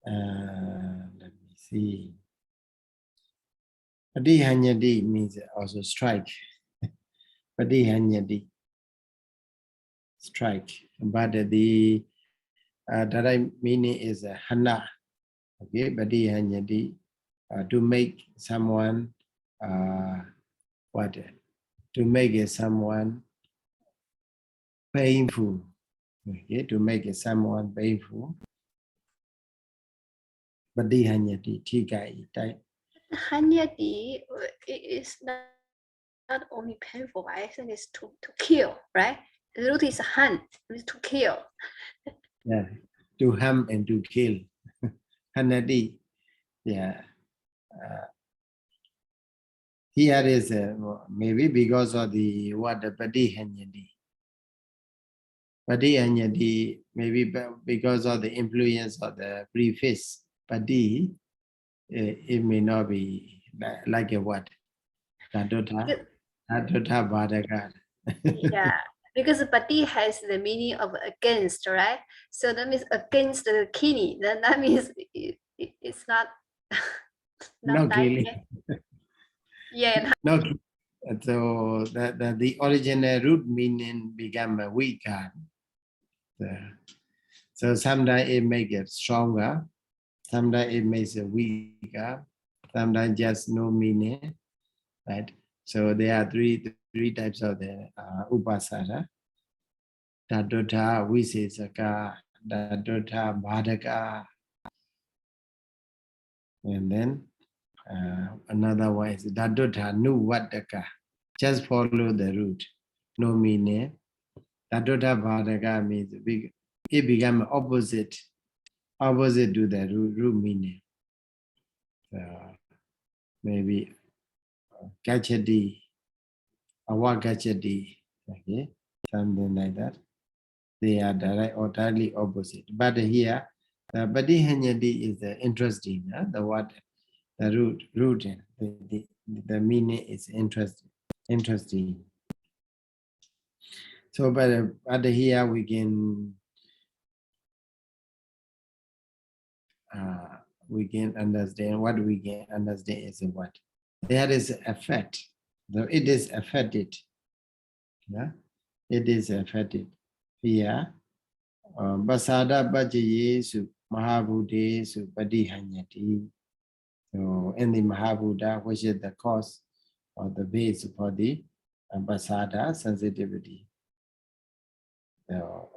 Let me see. Padihanyati means also strike. Padihanyati, strike. But the direct meaning is hana. Okay, Padihanyati, to make someone what? To make someone painful. Okay, to make someone painful. Padihanyati, tikai type. Hanyati is not only painful, I think it's to kill, right? The root is han, it's to kill. Yeah, to harm and to kill. Hanadi, yeah. Here is maybe because of the what the Padihanyati. Padihanyati, maybe because of the influence of the preface Padi, it may not be like a what? Dadota Bhadaka. Yeah, because pati has the meaning of against, right? So that means against the kidney. Then that means it's not No dying. killing. Yeah. No. So the original root meaning become a weaker. So sometimes it makes it stronger, sometimes it makes it weaker, sometimes just no meaning, right? So there are three types of the upasana. Dadota Visesaka, Dadota Bhadaka, and then another one is Dadota Nuvataka. Just follow the root, no meaning. Dadota Bhadaka means it becomes opposite to the root meaning. So maybe Gachati, Awagachati, okay, something like that. They are direct or directly opposite. But here, the Padihanyati is interesting. The what, the root, the meaning is interesting. So, but here we can understand what we can understand is what there is effect. So it is affected. Yeah, it is affected. Here, Basada Bajaye Su Mahabuddhe Su Padihanyati. So in the Mahabuddha, which is the cause or the base for the Basada sensitivity. So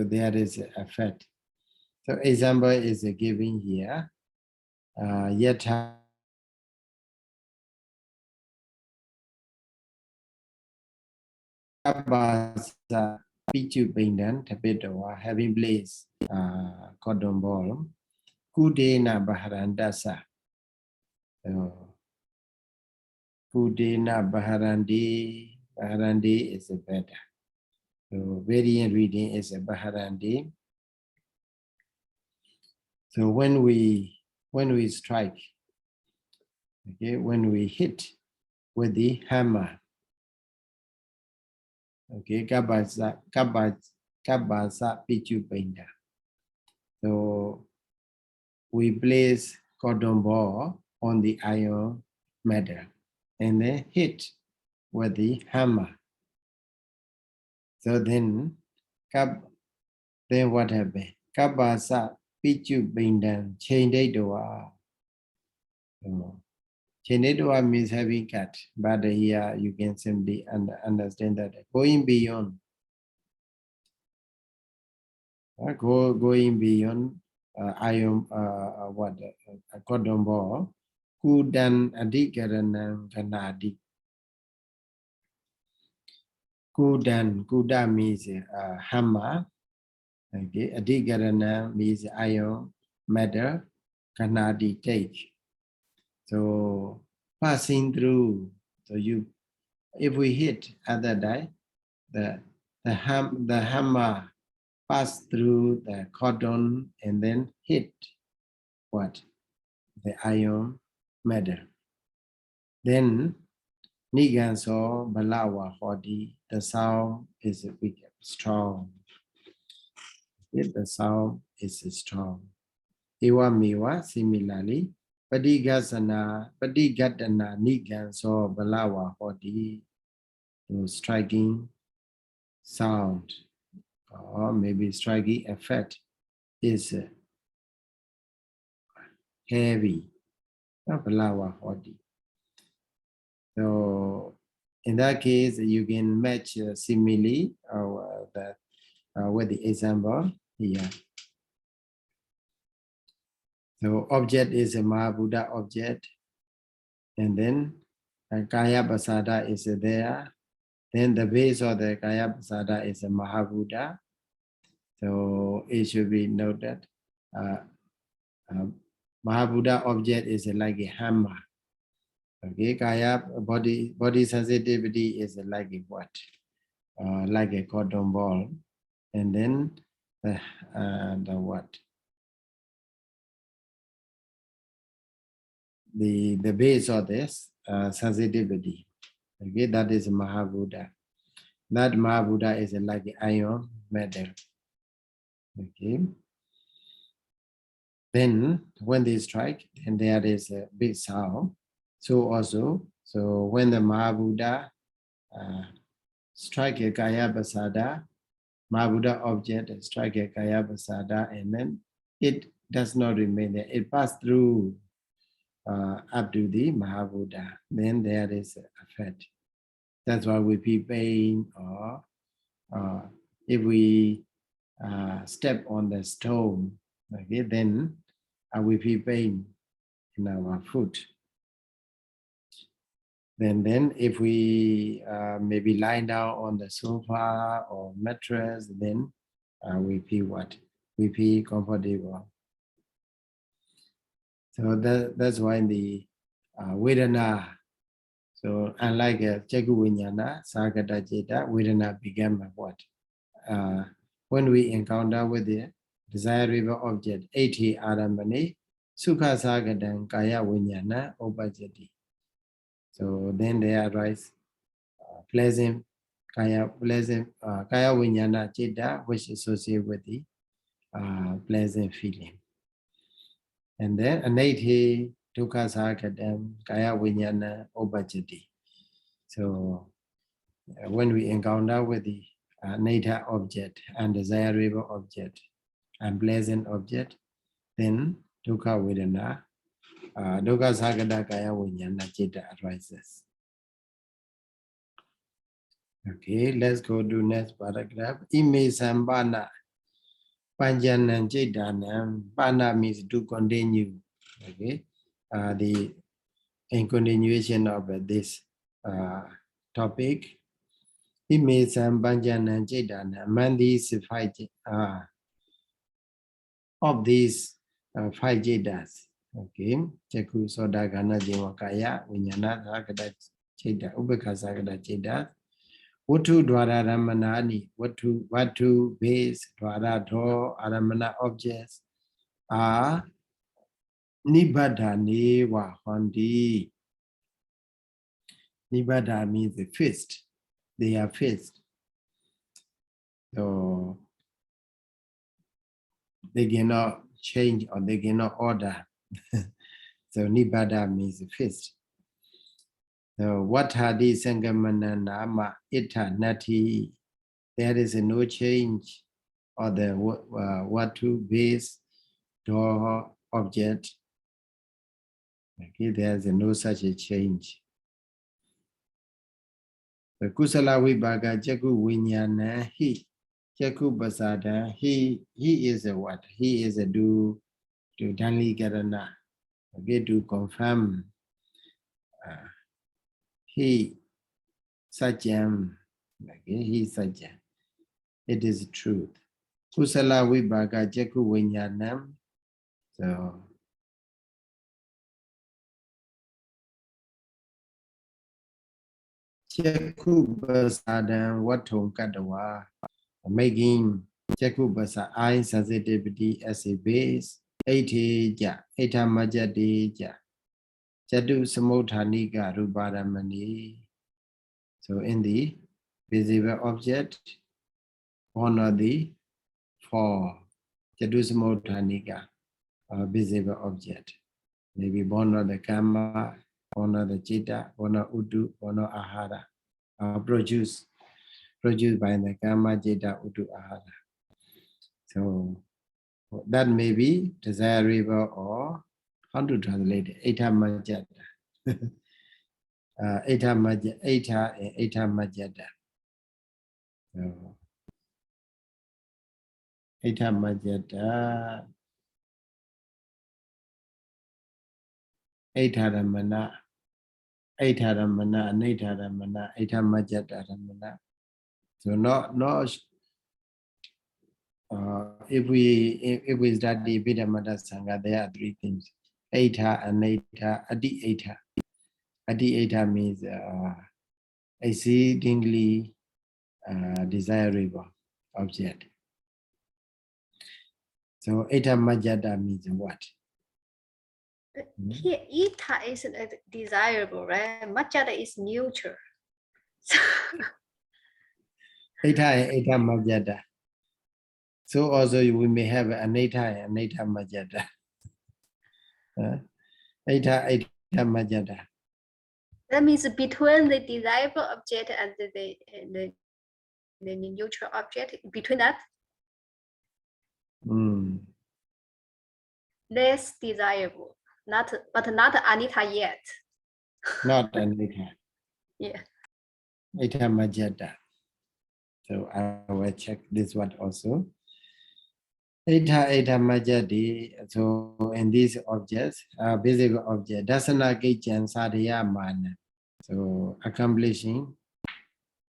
there is effect. So example is given here. Yatha Basa Pichu Bindan Tapitawa having place cotton ball Kudena Baharandasa. Kudena Baharandi. Baharandi is a better. So variant reading is a Baharandi. So when we strike, okay, when we hit with the hammer, okay, kabasa pichu painter. So we place cotton ball on the iron metal and then hit with the hammer. So then what happened? Kabasa pichu painter chained doa. Chained means having cut, but here you can simply understand that going beyond. Going beyond iron cotton ball, kudan adhikaranam kanadi. Kuda means hammer, okay, adhikarana means iron, metal, kanadi, take. So passing through, so if we hit other die, the hammer pass through the cotton and then hit what? The iron metal. Then Niganso Balawa Hodi, the sound is strong. If the sound is strong. Ewa Miwa, similarly, Padigatana Niganso Balawa Hodi, striking sound, or maybe striking effect is heavy. Balawa Hodi. So in that case, you can match simile with the example here. So object is a Mahabuddha object, and then Kaya Pasada is there. Then the base of the Kaya Pasada is a Mahabuddha. So it should be noted. Mahabuddha object is like a hammer. Okay, Kaya body sensitivity is like a what? Like a cotton ball, and then the what? The base of this sensitivity. Okay, that is Mahabuddha. That Mahabuddha is like iron metal. Okay. Then when they strike, then there is a big sound. So also, so when the Mahabuddha strike a Kaya Pasada, Mahabuddha object strike a Kaya Pasada, and then it does not remain there. It passed through up to the Mahabuddha. Then there is effect. That's why we feel pain, or if we step on the stone, okay, then we feel pain in our foot. Then if we maybe lie down on the sofa or mattress, then we feel what? We feel comfortable. So that's why in the Vedana, so unlike Chaku Viññāṇa, Sagata Jeta, Vedana became what? When we encounter with the desirable object, Eti Arambane, Sukha Sagadam Kaya Viññāṇa Upajati. So then there arise pleasant Kaya Viññāṇa Chitta, which is associated with the pleasant feeling. And then Anaithi Dukkha Sagadam Kaya Viññāṇa Upajati. So when we encounter with the nature object, undesirable object, unpleasant object, then dukkha vedana, dukkha sagata kaya viññāṇa citta arises. Okay, let's go to next paragraph. Ime sambana panjanam cittanam. Pana means to continue. Okay, in continuation of this topic. Ime sampanjanam cittanam. Among these five of these five jittas. Okay, Chaku Soda Gana Jiva Kaya Viññāṇa Sagata Chitta, Ubekasagada Chitta. Vatu Dwara Ramanani, Vatu base, Dwara door, Aramana objects are Nibbada Neva Hondi. Nibbada means the fixed. They are fixed. So they cannot change or they cannot order. So Nibbada means fixed. So Vatthadi Sangamana Nama Ita Nati. There is no change or the Vatu base door object. Okay, there's no such a change. The kusalavipāka jaku viññāṇa he jaku basada he is a what? He is a do to dhanli karana. Okay, to confirm he sajjam. Okay, he sajjam. It is truth. Kusalavipāka jaku viññāṇam. So Jaku Basadam Watum Kadawa, making Jaku Basa eye sensitivity as a base, 80 ja, 8 majadi ja, Jadu Samothanika Rubaramani. So in the visible object, honor the four Jadu Samothanika, visible object. Maybe honor the Kama, honor the Chitta, honor Udu, honor Ahara. Produced by the Kama, Chitta, Udu, Ahara. So that may be desirable or how to translate it? Eta Majada. Eta Majada. So Eta Majada. Aitharamana, Aitharamana, Aitamajataramana. So not if we study Abhidhamma Sangha, there are three things: Aitha, Anaitha, Adi Aitha. Adi Aitha means exceedingly desirable object. So Aitha Majata means what? Here, Ita is desirable, right? Majada is neutral. Eta Majada. So also we may have Anaita and Anaita Majada. Eta Majada. That means between the desirable object and the neutral object, between that, less desirable. But not Anita yet. Not Anita. Yeah. Eta Majada. So I will check this one also. Eta Majadi. So in these objects, visible object, Dasana Kichan Sadhya Mana. So accomplishing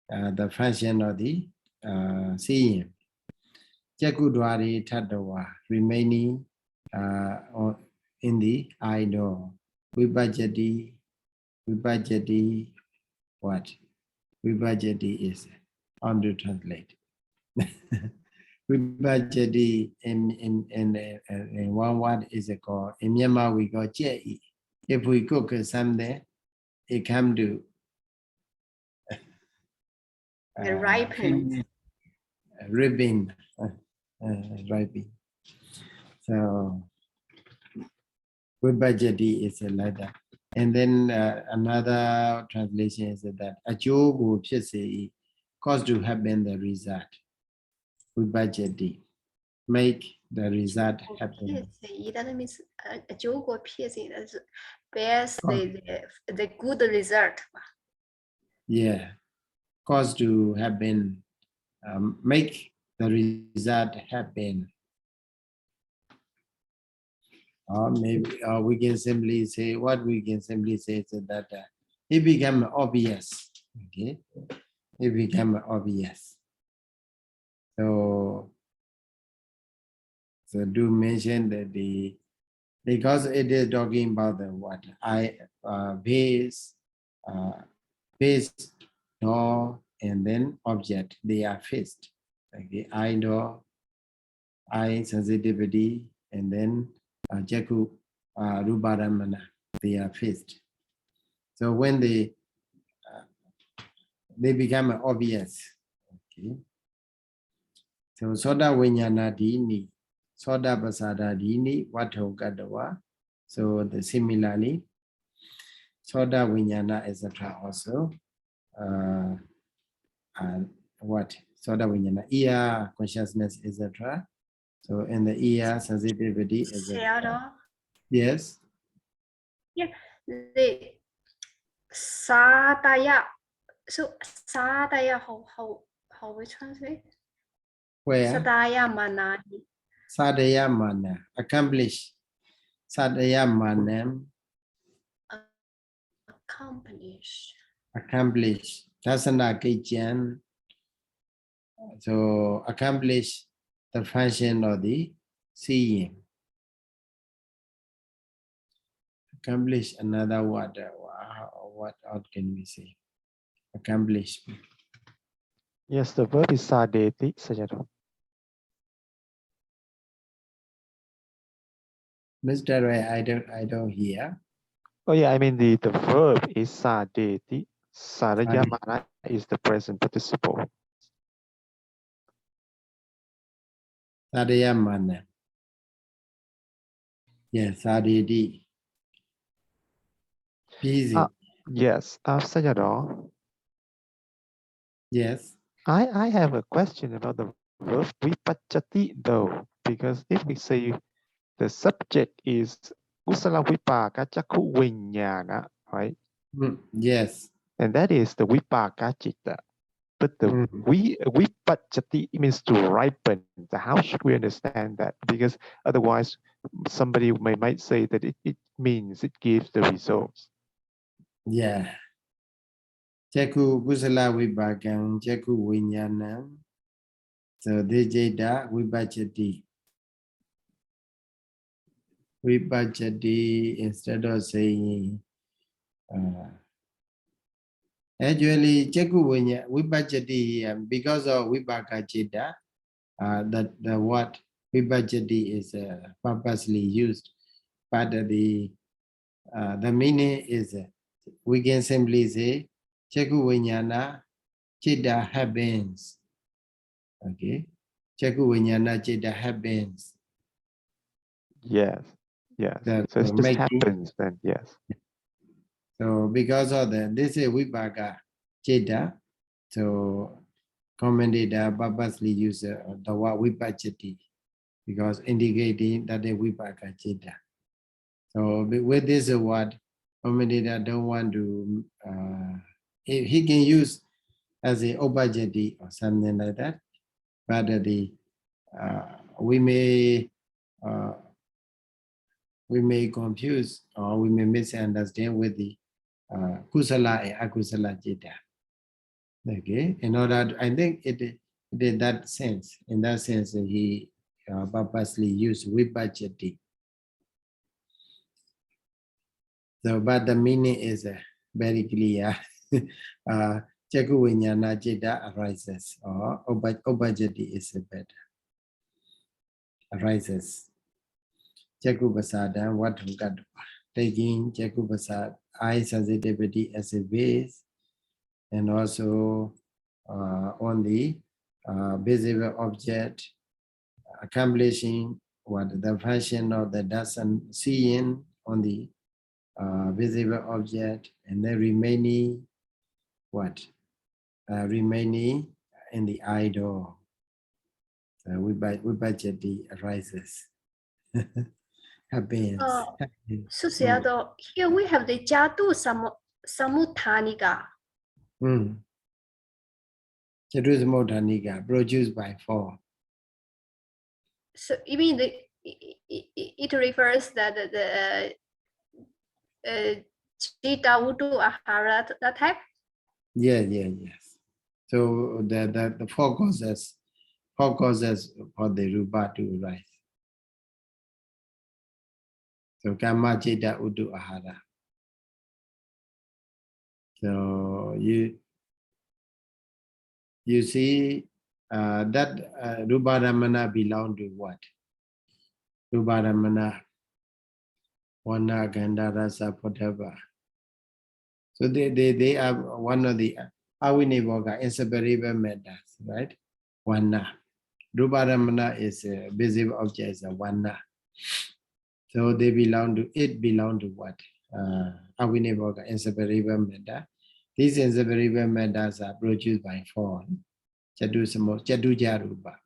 the function of the seeing. Jakudwari Tadawa remaining in the eye door. Vibhajati what? Vibhajati is on to translate. Vibhajati in one word is called, in Myanmar we call Jai. If we cook something, it come to ripen. Ribbing. Ribbing. So Vibhajati is a letter. And then another translation is that Ajogu Physi cause to happen the result. Vibhajati. Make the result happen. That means Ajogu Physi bears the good result. Yeah. Cause to happen. Make the result happen. Or maybe we can simply say, what we can simply say is that it became obvious. Okay, it became obvious. So do mention that because it is talking about the what base, face, door, and then object. They are faced. Okay, eye, door, eye sensitivity, and then Jaku Ruparamana. They are faced. So when they become obvious. Okay. So Soda Vinyana Dini, Soda Basada Dini, Vato Gadawa. So the similarly, Soda Vinyana, etc. also. What? Soda Vinyana, ear, consciousness, etc. So in the ear, sensitivity, etc. Sayadaw. Yes. Yeah, the Sadaya. So Sadaya, how we translate? Where? Sadaya Manani. Sadaya Mana, accomplish. Sadaya Manam, accomplish. Tasana Kijan. So accomplish the function of the seeing. Accomplish another word. What out can we say? Accomplish. Yes, the verb is sadeti, Sayadaw. Mr. Ray, I don't hear. Oh yeah, I mean the verb is sadeti. Sadayamana is the present participle. Sadaya Mana. Yes, Sadidi. Busy. Yes, Sayadaw. Yes. I have a question about the verb vipacchati though, because if we say the subject is kusalavipākapañcaviññāṇāni, right? Yes. And that is the vipaka citta. But the vipacchati means to ripen. So how should we understand that? Because otherwise somebody might say that it means it gives the results. Yeah. Jaku kusalavipākaṃ, Jaku viññāṇaṃ. So this jada vipacchati. Vipacchati, instead of saying actually Jaku vipacchati, because of vipaka citta, that the word vipacchati is purposely used, but the meaning is we can simply say Jaku viññāṇa citta happens. Okay, Jaku viññāṇa citta happens. Yes, yes. That So it just making, happens then, yes. so because of that, this is vipaka citta. So commentator purposely use the word vipacchati because indicating that the vipaka citta. So with this word, commentator don't want to, if he can use as a opajati or something like that, but we may confuse or we may misunderstand with the kusala and akusala citta. Okay, in order to, I think it in that sense, he purposely used vipacchati. So, but the meaning is very clear. Jaku viññāṇa citta arises, or opajati is better. Arises. Jaku pasada, what got taking Jaku pasada, eye sensitivity as a base, and also on the visible object, accomplishing what the function of the dasan seeing on the visible object, and then remaining what? Remaining in the idol. So vipacchati arises. Happens. So Sayadaw, here we have the Jatu Samuthanika. Jatu Samuthanika, produced by four. So you mean it refers that the Chitta Utu Ahara, that type? Yes. So the four causes for the rupa to arise. So Kama Chitta Utu Ahara. So you see that Rupadhamana belong to what? Rupadhamana, Wana, Gandha, Rasa, Potava. So they are one of the Avinivoka inseparable matters, right? Wana. Rupadhamana is a visible object, is a Wana. So they belong to what? Avinivoka inseparable matter. These inseparable matters are produced by form. Chatuja Rupa.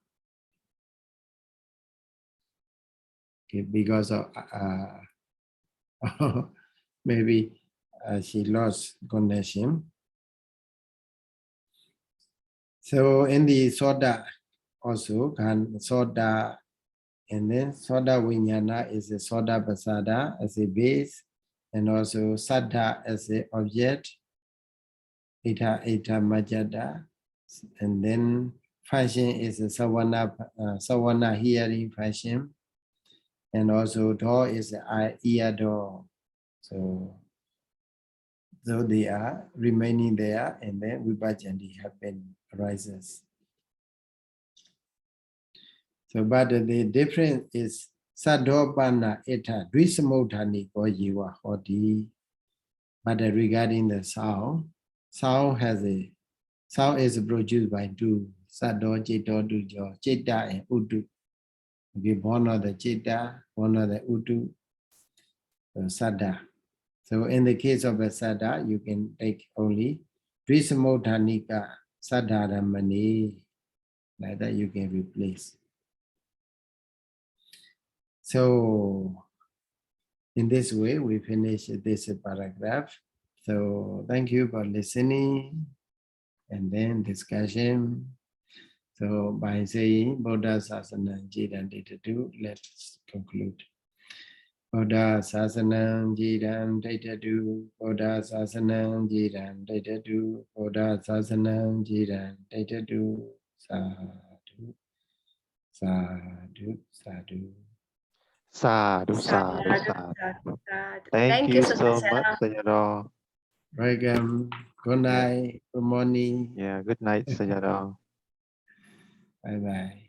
Okay, because of maybe she lost connection. So in the Soda also, Soda, and then Soda Vinyana is a Soda Pasada as a base, and also Saddha as an object, Ita Majada, and then function is a Sawana hearing function, and also door is an ear door. So they are remaining there, and then Vibhajanti happen arises. So, but the difference is Sadhopana Eta Dvisamodhani Kojiva Hoti. But regarding the sound is produced by two Sadho, Chito, Dujo, Chitta and Udu. Okay, one of the Chitta, one of the Udu, Sada. So in the case of a Sada, you can take only Dvisamodhanika Sadharamani. Like that you can replace. So in this way, we finish this paragraph. So thank you for listening and then discussion. So by saying Buddha Sasana Jidan Data 2, let's conclude. Buddha Sasana Jidan Data 2, Buddha Sasana Jidan Data 2, Buddha Sasana Jidan Data 2, Sadhu, Sadhu, Sadhu. Sadhu, sadhu, sadhu. Thank you so much, Sayadaw. Welcome. Good night. Good morning. Yeah, good night, Sayadaw. Bye bye.